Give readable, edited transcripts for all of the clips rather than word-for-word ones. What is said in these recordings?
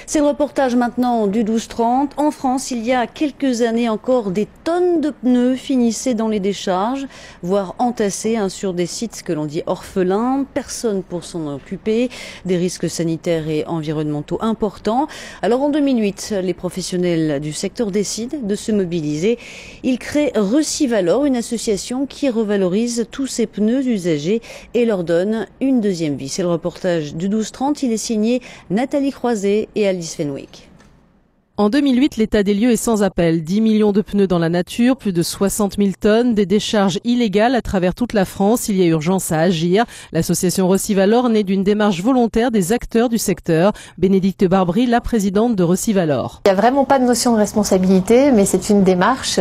C'est le reportage maintenant du 12-30. En France, il y a quelques années encore, des tonnes de pneus finissaient dans les décharges, voire entassés sur des sites que l'on dit orphelins. Personne pour s'en occuper. Des risques sanitaires et environnementaux importants. Alors en 2008, les professionnels du secteur décident de se mobiliser. Ils créent Recivalor, une association qui revalorise tous ces pneus usagés et leur donne une deuxième vie. C'est le reportage du 12-30. Il est signé Nathalie Croiset et Alice Fenwick. En 2008, l'état des lieux est sans appel. 10 millions de pneus dans la nature, plus de 60 000 tonnes, des décharges illégales à travers toute la France. Il y a urgence à agir. L'association Recivalor naît d'une démarche volontaire des acteurs du secteur. Bénédicte Barbry, la présidente de Recivalor. Il n'y a vraiment pas de notion de responsabilité, mais c'est une démarche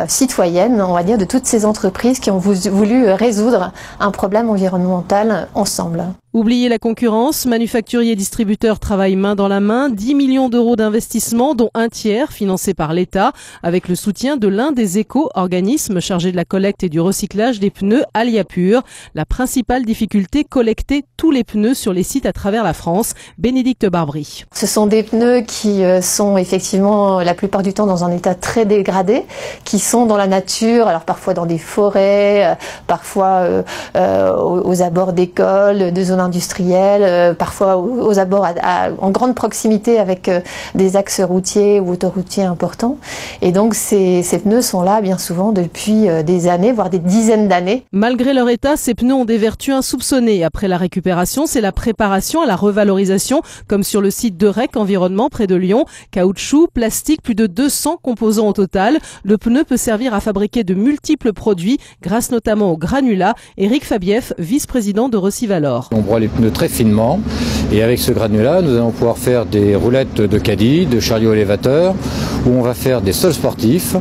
citoyenne, on va dire, de toutes ces entreprises qui ont voulu résoudre un problème environnemental ensemble. Oubliez la concurrence, manufacturiers et distributeurs travaillent main dans la main, 10 millions d'euros d'investissement, dont un tiers financé par l'État, avec le soutien de l'un des éco-organismes chargés de la collecte et du recyclage des pneus, Aliapur. La principale difficulté, collecter tous les pneus sur les sites à travers la France. Bénédicte Barbry. Ce sont des pneus qui sont effectivement la plupart du temps dans un état très dégradé, qui sont dans la nature, alors parfois dans des forêts, parfois aux abords d'écoles, de zones industrielles, parfois aux abords en grande proximité avec des axes routiers ou autoroutiers importants. Et donc ces pneus sont là bien souvent depuis des années, voire des dizaines d'années. Malgré leur état, ces pneus ont des vertus insoupçonnées. Après la récupération, c'est la préparation à la revalorisation, comme sur le site de REC Environnement près de Lyon. Caoutchouc, plastique, plus de 200 composants au total. Le pneu peut servir à fabriquer de multiples produits, grâce notamment au granulat. Éric Fabieff, vice-président de Recivalor. On broie les pneus très finement et avec ce granulat, nous allons pouvoir faire des roulettes de caddie, de chariots élévateurs, où on va faire des sols sportifs,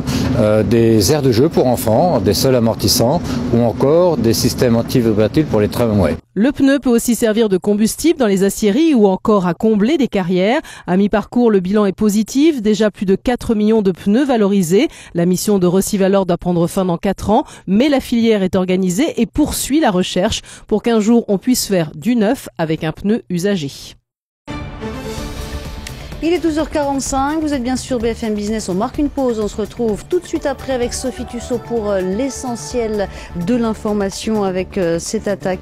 des aires de jeu pour enfants, des sols amortissants ou encore des systèmes anti-vibratiles pour les tramways. Le pneu peut aussi servir de combustible dans les aciéries ou encore à combler des carrières. À mi-parcours, le bilan est positif. Déjà plus de 4 millions de pneus valorisés. La mission de Recivalor doit prendre fin dans 4 ans, mais la filière est organisée et poursuit la recherche pour qu'un jour on puisse faire du neuf avec un pneu usagé. Il est 12h45, vous êtes bien sûr BFM Business, on marque une pause, on se retrouve tout de suite après avec Sophie Tussaud pour l'essentiel de l'information avec cette attaque